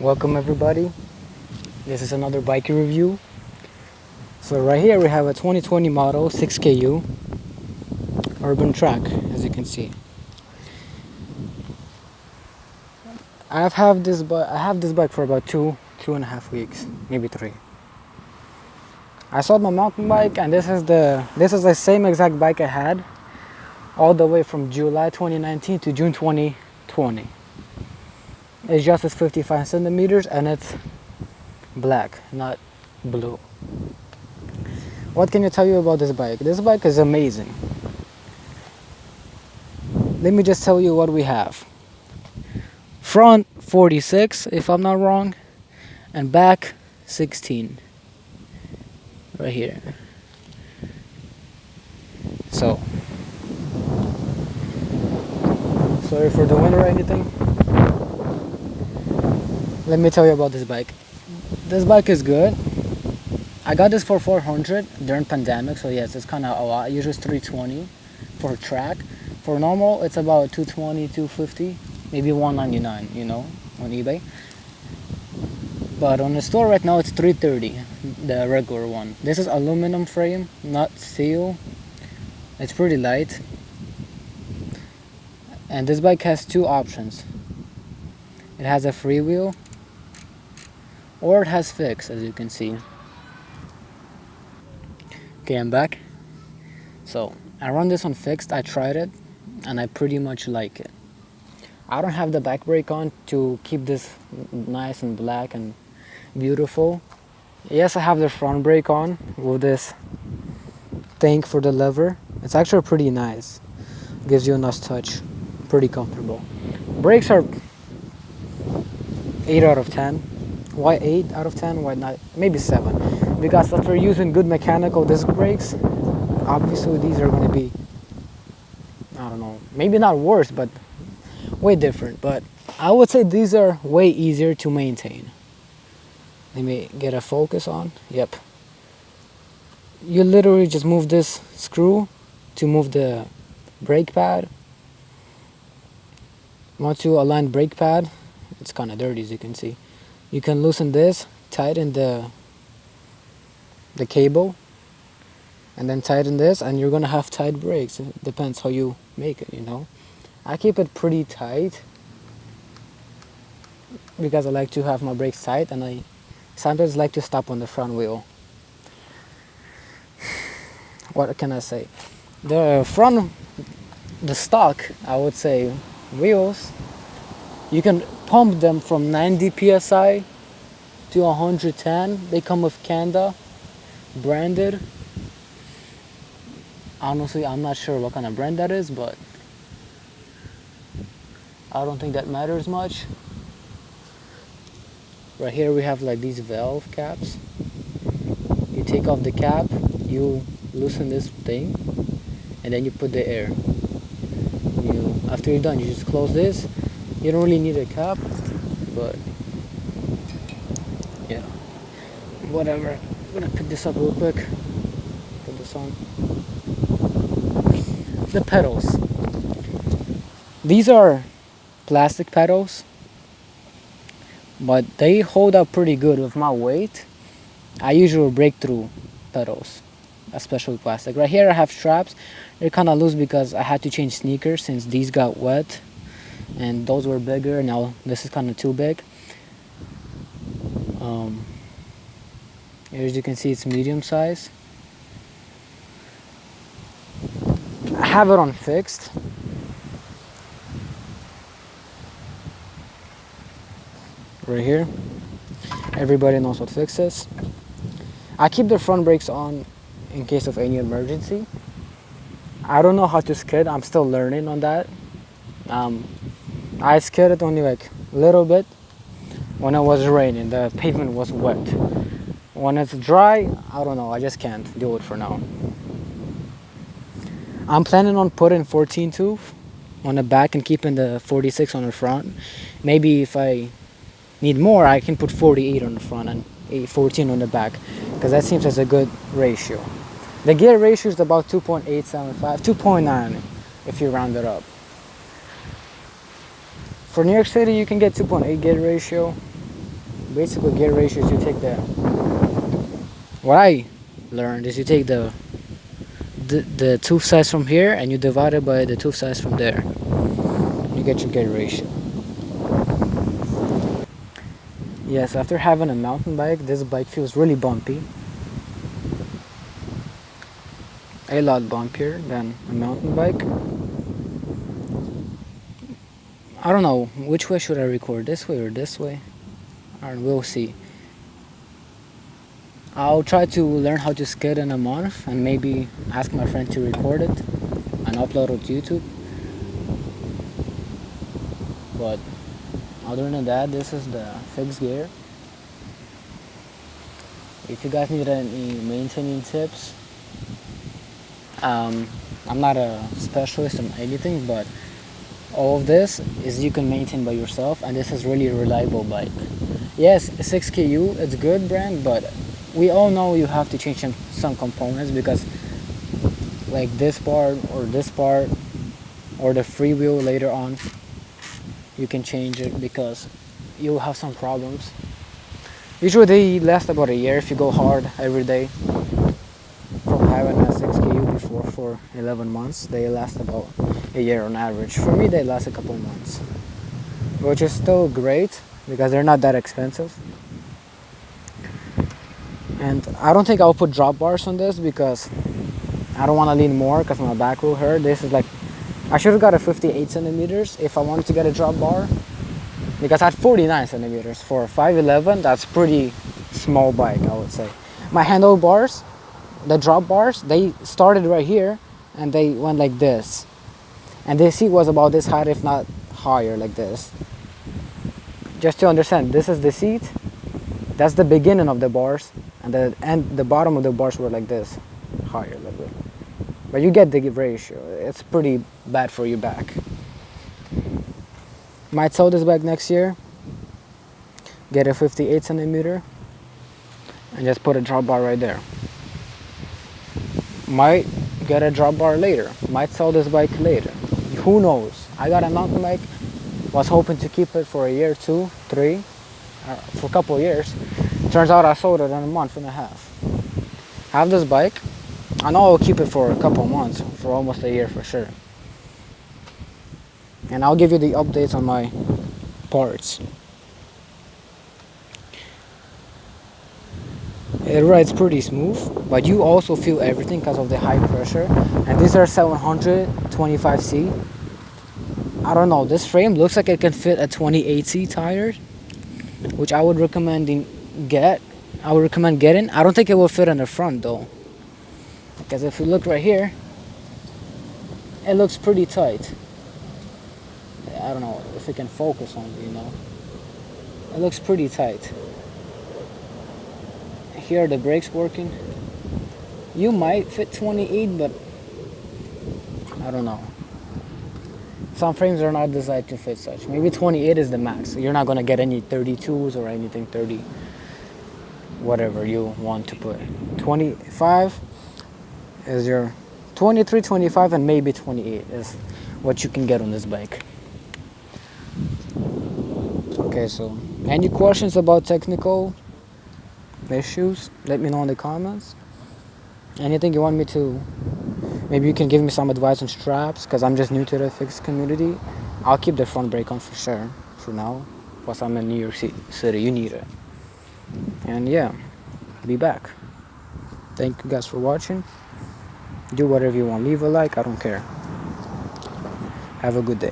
Welcome everybody. This is another bike review. So right here we have a 2020 model 6KU Urban Track, as you can see. I have this bike for about two and a half weeks, maybe 3. I sold my mountain bike, and this is the same exact bike I had all the way from July 2019 to June 2020. It's just as 55 centimeters and it's black, not blue. What can I tell you about this bike? This bike is amazing. Let me just tell you what we have. Front 46, if I'm not wrong, and back 16. Right here. So, sorry for the wind or anything. Let me tell you about this bike. This bike is good. I got this for $400 during pandemic, so yes, it's kind of a lot. Usually it's $320 for a track. For normal, it's about $220, $250, maybe $199, on eBay. But on the store right now, it's $330, the regular one. This is aluminum frame, not steel. It's pretty light. And this bike has 2 options. It has a freewheel, or it has fixed, as you can see. Okay, I'm back. So I run this on fixed. I tried it and I pretty much like it. I don't have the back brake on to keep this nice and black and beautiful. Yes, I have the front brake on with this thing for the lever. It's actually pretty nice. Gives you a nice touch. Pretty comfortable. Brakes are 8 out of 10. Why 8 out of 10? Why not? Maybe 7. Because if you're using good mechanical disc brakes, obviously these are going to be, I don't know, maybe not worse, but way different. But I would say these are way easier to maintain. Let me get a focus on. Yep. You literally just move this screw to move the brake pad. Once you align brake pad, it's kind of dirty, as you can see. You can loosen this, tighten the cable, and then tighten this, and you're gonna have tight brakes. It depends how you make it, I keep it pretty tight because I like to have my brakes tight, and I sometimes like to stop on the front wheel. What can I say? The stock, I would say, wheels, you can pump them from 90 psi to 110. They come with Kanda, branded. Honestly, I'm not sure what kind of brand that is, but I don't think that matters much. Right here we have like these valve caps. You take off the cap, you loosen this thing, and then you put the air. After you're done, you just close this. You don't really need a cap, but yeah, whatever. I'm gonna pick this up real quick. Put this on. The pedals. These are plastic pedals, but they hold up pretty good with my weight. I usually break through pedals, especially plastic. Right here I have straps. They're kind of loose because I had to change sneakers since these got wet and those were bigger. Now this is kind of too big. As you can see, it's medium size. I have it on fixed. Right here. Everybody knows what fixed is. I keep the front brakes on in case of any emergency. I don't know how to skid. I'm still learning on that. I skidded only like a little bit when it was raining. The pavement was wet. When it's dry, I don't know. I just can't do it for now. I'm planning on putting 14 tooth on the back and keeping the 46 on the front. Maybe if I need more, I can put 48 on the front and 14 on the back, because that seems as a good ratio. The gear ratio is about 2.875, 2.9 if you round it up. For New York City, you can get 2.8 gear ratio. basically gear ratio is you take the, what I learned is you take the tooth size from here and you divide it by the tooth size from there. You get your gear ratio. Yes, after having a mountain bike, this bike feels really bumpy. A lot bumpier than a mountain bike. I don't know, which way should I record? This way or this way? Alright, we'll see. I'll try to learn how to skid in a month and maybe ask my friend to record it and upload it to YouTube. But other than that, this is the fixed gear. If you guys need any maintaining tips, I'm not a specialist on anything, but all of this is you can maintain by yourself, and this is really a reliable bike. Yes, 6KU, it's a good brand, but we all know you have to change some components because like this part or the freewheel later on, you can change it because you'll have some problems. Usually they last about a year if you go hard every day. From having a 6KU before for 11 months, they last about a year on average. For me, they last a couple months, which is still great because they're not that expensive. And I don't think I'll put drop bars on this because I don't want to lean more because my back will hurt. This is like, I should have got a 58 centimeters if I wanted to get a drop bar because I had 49 centimeters for a 5'11". That's pretty small bike, I would say. My handlebars, the drop bars, they started right here and they went like this. And this seat was about this height, if not higher, like this. Just to understand, this is the seat. That's the beginning of the bars, and the bottom of the bars were like this, higher a little bit. But you get the ratio. It's pretty bad for your back. Might sell this bike next year. Get a 58 centimeter, and just put a drop bar right there. Might get a drop bar later. Might sell this bike later. Who knows? I got a mountain bike. Was hoping to keep it for a year, 2, 3, for a couple of years. Turns out I sold it in a month and a half. I have this bike. I know I'll keep it for a couple of months, for almost a year for sure. And I'll give you the updates on my parts. It rides pretty smooth, but you also feel everything because of the high pressure. And these are 725C. I don't know, this frame looks like it can fit a 28C tire, which I would recommend getting. I don't think it will fit in the front though, because if you look right here, it looks pretty tight. I don't know if it can focus on it, It looks pretty tight. Here are the brakes working. You might fit 28, but I don't know. Some frames are not designed to fit such. Maybe 28 is the max. You're not gonna get any 32s or anything 30, whatever you want to put. 25 is your 23, 25, and maybe 28 is what you can get on this bike. Okay, so any questions about technical issues, let me know in the comments. Anything you want me to, maybe you can give me some advice on straps, because I'm just new to the fixed community. I'll keep the front brake on for sure, for now. Plus I'm in New York City, you need it. And yeah, be back. Thank you guys for watching. Do whatever you want, leave a like, I don't care. Have a good day.